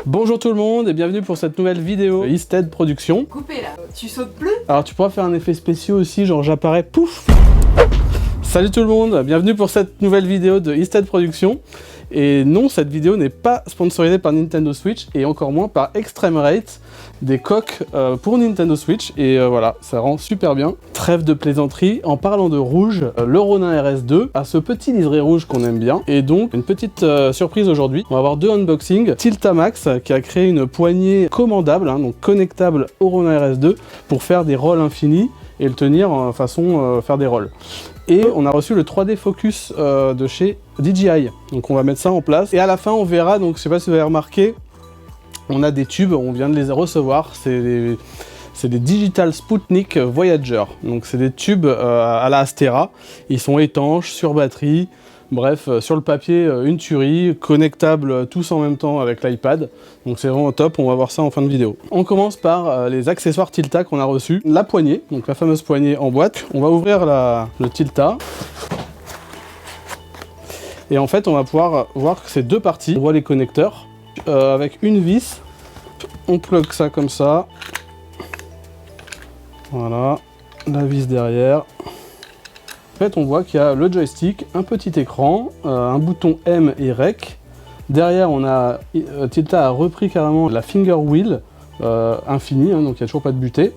Bonjour tout le monde et bienvenue pour cette nouvelle vidéo Easted Productions. Coupé là, tu sautes plus? Alors tu pourras faire un effet spécial aussi, genre j'apparais, pouf. Salut tout le monde, bienvenue pour cette nouvelle vidéo de Easted Productions. Et non, cette vidéo n'est pas sponsorisée par Nintendo Switch et encore moins par Extreme Rate, des coques pour Nintendo Switch. Et voilà, ça rend super bien. Trêve de plaisanterie, en parlant de rouge, le Ronin RS2 a ce petit liseré rouge qu'on aime bien. Et donc, une petite surprise aujourd'hui, on va avoir deux unboxings. Tiltamax qui a créé une poignée commandable, donc connectable au Ronin RS2 pour faire des rolls infinis et le tenir en façon faire des rolls. Et on a reçu le 3D Focus de chez DJI, donc on va mettre ça en place. Et à la fin on verra, donc je sais pas si vous avez remarqué, on a des tubes, on vient de les recevoir, c'est des Digital Sputnik Voyager. Donc c'est des tubes à la Astera, ils sont étanches, sur batterie, bref, sur le papier, une tuerie, connectables tous en même temps avec l'iPad. Donc c'est vraiment top, on va voir ça en fin de vidéo. On commence par les accessoires Tilta qu'on a reçus. La poignée, donc la fameuse poignée en boîte. On va ouvrir le Tilta. Et en fait, on va pouvoir voir que c'est deux parties. On voit les connecteurs avec une vis. On plug ça comme ça. Voilà, la vis derrière. En fait, on voit qu'il y a le joystick, un petit écran, un bouton M et REC. Derrière, Tilta a repris carrément la finger wheel infinie, donc il n'y a toujours pas de butée.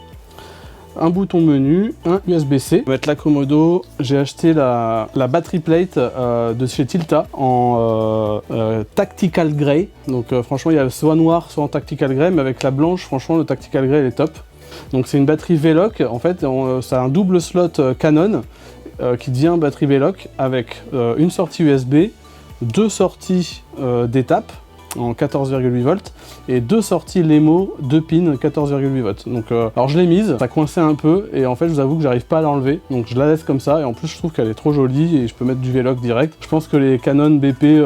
Un bouton menu, un USB-C. On va mettre la Komodo. J'ai acheté la battery plate de chez Tilta en Tactical Grey. Donc franchement, il y a soit noir, soit en Tactical Grey, mais avec la blanche, franchement, le Tactical Grey, elle est top. Donc c'est une batterie V-Lock. En fait, ça a un double slot Canon qui devient batterie V-Lock avec une sortie USB, deux sorties d'étape en 14,8 volts et deux sorties LEMO, 2 pins 14,8 volts. Donc alors je l'ai mise, ça coinçait un peu et en fait je vous avoue que j'arrive pas à l'enlever, donc je la laisse comme ça et en plus je trouve qu'elle est trop jolie et je peux mettre du V-Lock direct. Je pense que les Canon BP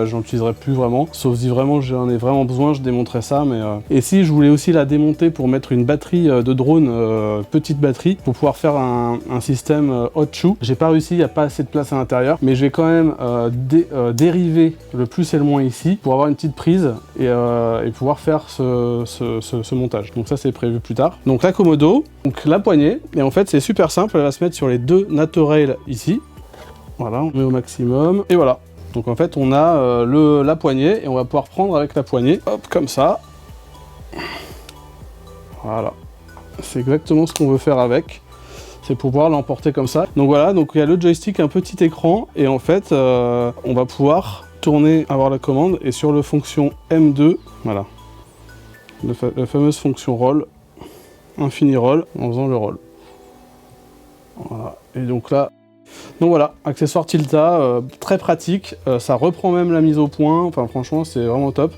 j'en utiliserai plus vraiment, sauf si vraiment j'en ai vraiment besoin, je démonterai ça. Mais et si je voulais aussi la démonter pour mettre une batterie de drone, petite batterie, pour pouvoir faire un système hot shoe. J'ai pas réussi, il n'y a pas assez de place à l'intérieur, mais je vais quand même dériver le plus et le moins ici pour avoir une petite prise et pouvoir faire ce montage. Donc ça c'est prévu plus tard. Donc la Komodo, donc la poignée, et en fait c'est super simple, elle va se mettre sur les deux NATO-Rail ici. Voilà, on met au maximum, et voilà. Donc en fait on a la poignée, et on va pouvoir prendre avec la poignée, hop, comme ça. Voilà. C'est exactement ce qu'on veut faire avec. C'est pour pouvoir l'emporter comme ça. Donc voilà, donc il y a le joystick, un petit écran, et en fait on va pouvoir tourner, avoir la commande, et sur le fonction M2, voilà, la fameuse fonction roll, infini roll, en faisant le roll. Voilà, et donc là, donc voilà, accessoire Tilta, très pratique, ça reprend même la mise au point, enfin franchement c'est vraiment top.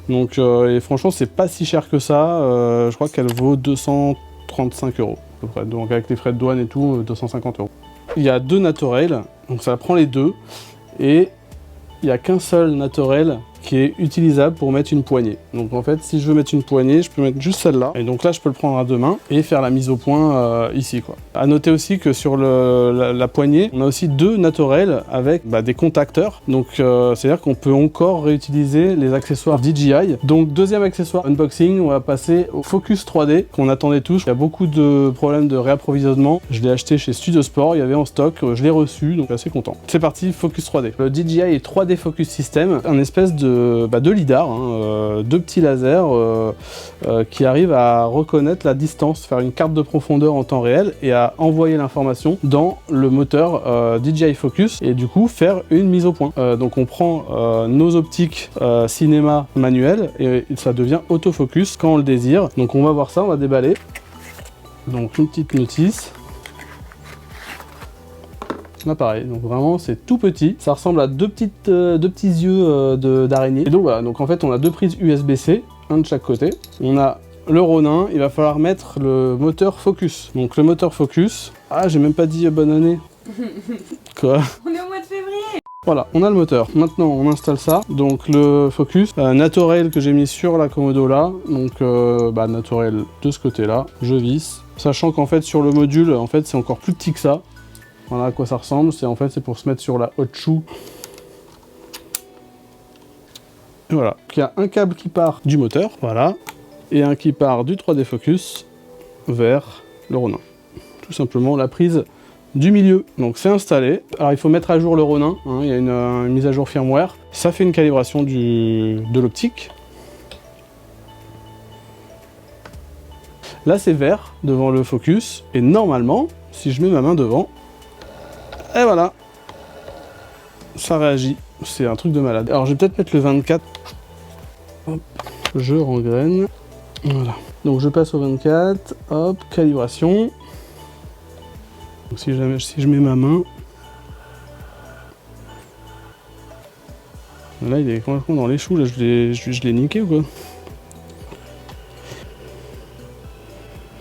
Donc et franchement c'est pas si cher que ça, je crois qu'elle vaut 235 € à peu près, donc avec les frais de douane et tout, 250 €. Il y a deux NATO-Rail, donc ça prend les deux, et il n'y a qu'un seul NATO-Rail qui est utilisable pour mettre une poignée. Donc en fait, si je veux mettre une poignée, je peux mettre juste celle-là. Et donc là, je peux le prendre à deux mains et faire la mise au point ici, quoi. À noter aussi que sur la poignée, on a aussi deux NATO-Rail avec des contacteurs. Donc c'est-à-dire qu'on peut encore réutiliser les accessoires DJI. Donc deuxième accessoire unboxing, on va passer au Focus 3D qu'on attendait tous. Il y a beaucoup de problèmes de réapprovisionnement. Je l'ai acheté chez Studio Sport, il y avait en stock, je l'ai reçu, donc je suis assez content. C'est parti, Focus 3D. Le DJI est 3D Focus System, un espèce de lidar, deux petits lasers qui arrivent à reconnaître la distance, faire une carte de profondeur en temps réel et à envoyer l'information dans le moteur DJI Focus et du coup faire une mise au point. Donc on prend nos optiques cinéma manuelles et ça devient autofocus quand on le désire. Donc on va voir ça, on va déballer. Donc une petite notice. Là pareil, donc vraiment c'est tout petit, ça ressemble à deux petits yeux d'araignée. Et donc voilà, donc en fait on a deux prises USB-C, un de chaque côté. On a le Ronin, il va falloir mettre le moteur Focus. Donc le moteur Focus, ah j'ai même pas dit bonne année. Quoi? On est au mois de février. Voilà, on a le moteur. Maintenant on installe ça, donc le Focus, NATO-Rail que j'ai mis sur la Komodo là, donc NATO-Rail de ce côté là, je visse. Sachant qu'en fait sur le module, en fait c'est encore plus petit que ça. Voilà à quoi ça ressemble, c'est pour se mettre sur la hot shoe. Et voilà. Donc, il y a un câble qui part du moteur, voilà, et un qui part du 3D Focus vers le Ronin. Tout simplement la prise du milieu. Donc c'est installé. Alors il faut mettre à jour le Ronin, hein, il y a une mise à jour firmware. Ça fait une calibration de l'optique. Là c'est vert devant le focus, et normalement, si je mets ma main devant, et voilà, ça réagit. C'est un truc de malade. Alors je vais peut-être mettre le 24. Hop, je rengraine. Voilà. Donc je passe au 24, hop, calibration. Donc si je mets ma main, là il est complètement dans les choux, là je l'ai niqué ou quoi?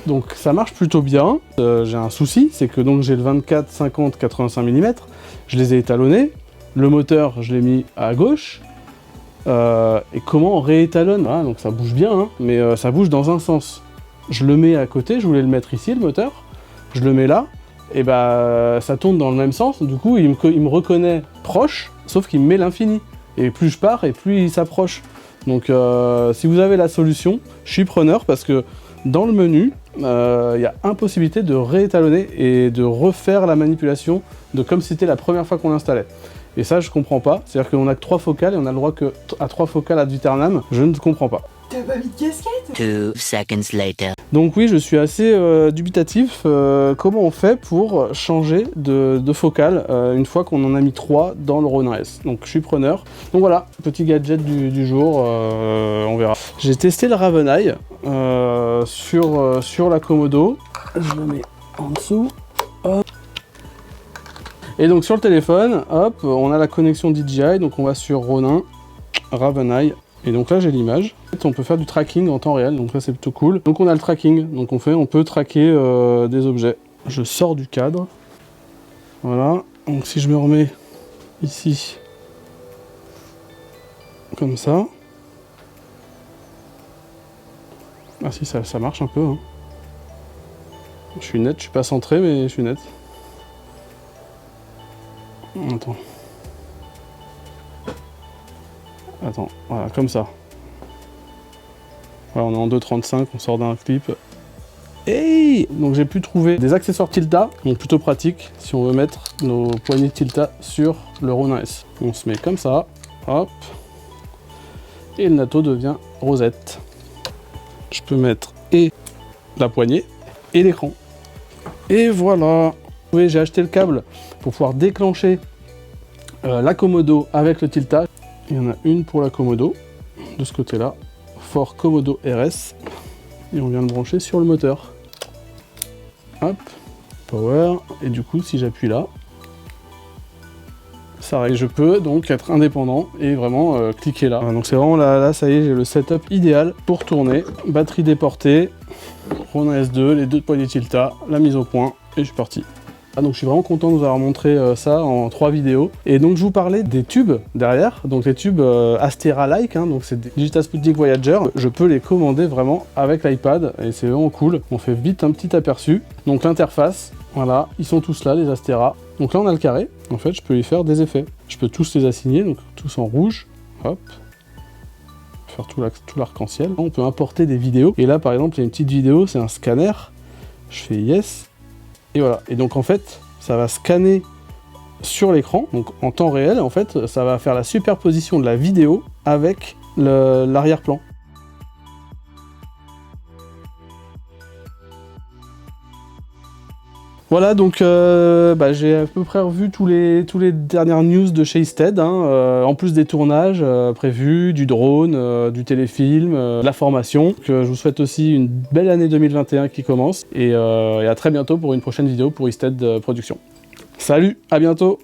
Donc ça marche plutôt bien. J'ai un souci, c'est que donc j'ai le 24, 50, 85 mm, je les ai étalonnés, le moteur je l'ai mis à gauche, et comment on réétalonne? Voilà, donc ça bouge bien, hein, mais ça bouge dans un sens. Je le mets à côté, je voulais le mettre ici le moteur, je le mets là, et bah ça tourne dans le même sens, du coup il me reconnaît proche, sauf qu'il me met l'infini. Et plus je pars, et plus il s'approche. Donc si vous avez la solution, je suis preneur, parce que dans le menu, il y a impossibilité de réétalonner et de refaire la manipulation de comme si c'était la première fois qu'on l'installait. Et ça je comprends pas, c'est-à-dire qu'on a que 3 focales et on a le droit que à 3 focales ad vieternam, je ne comprends pas. T'as pas mis de casquette? 2 seconds later. Donc oui, je suis assez dubitatif. Comment on fait pour changer de focale une fois qu'on en a mis 3 dans le Ronin S? Donc je suis preneur. Donc voilà, petit gadget du jour, on verra. J'ai testé le Raven Eye sur la Komodo. Je le mets en dessous. Hop. Et donc sur le téléphone, hop, on a la connexion DJI, donc on va sur Ronin, Raven Eye. Et donc là j'ai l'image. En fait, on peut faire du tracking en temps réel, donc ça c'est plutôt cool. Donc on a le tracking, donc on peut traquer des objets. Je sors du cadre. Voilà, donc si je me remets ici, comme ça. Ah si, ça marche un peu. Hein. Je suis net, je suis pas centré mais je suis net. Attends, voilà, comme ça. Voilà, on est en 2.35, on sort d'un clip. Hey, donc j'ai pu trouver des accessoires Tilta, donc plutôt pratique si on veut mettre nos poignées Tilta sur le Ronin S. On se met comme ça, hop, et le natto devient rosette. Je peux mettre et la poignée et l'écran. Et voilà. Oui, j'ai acheté le câble pour pouvoir déclencher la Komodo avec le Tilta. Il y en a une pour la Komodo, de ce côté-là, Fort Komodo RS, et on vient le brancher sur le moteur. Hop, power, et du coup si j'appuie là, ça règle. Je peux donc être indépendant et vraiment cliquer là. Donc c'est vraiment là, ça y est, j'ai le setup idéal pour tourner. Batterie déportée, Ronin S2, les 2 poignées Tilta, la mise au point, et je suis parti. Donc je suis vraiment content de vous avoir montré ça en 3 vidéos. Et donc je vous parlais des tubes derrière, donc les tubes Astera-like, hein, donc c'est des Digital Sputnik Voyager. Je peux les commander vraiment avec l'iPad et c'est vraiment cool. On fait vite un petit aperçu. Donc l'interface, voilà, ils sont tous là, les Astera. Donc là on a le carré, en fait je peux y faire des effets. Je peux tous les assigner, donc tous en rouge, hop. Faire tout l'arc-en-ciel. On peut importer des vidéos. Et là par exemple il y a une petite vidéo, c'est un scanner. Je fais yes. Et voilà, et donc en fait, ça va scanner sur l'écran, donc en temps réel, en fait, ça va faire la superposition de la vidéo avec l'arrière-plan. Voilà, donc j'ai à peu près revu tous les dernières news de chez Isted, hein, en plus des tournages prévus, du drone, du téléfilm, de la formation. Donc, je vous souhaite aussi une belle année 2021 qui commence, et à très bientôt pour une prochaine vidéo pour Isted Productions. Salut, à bientôt!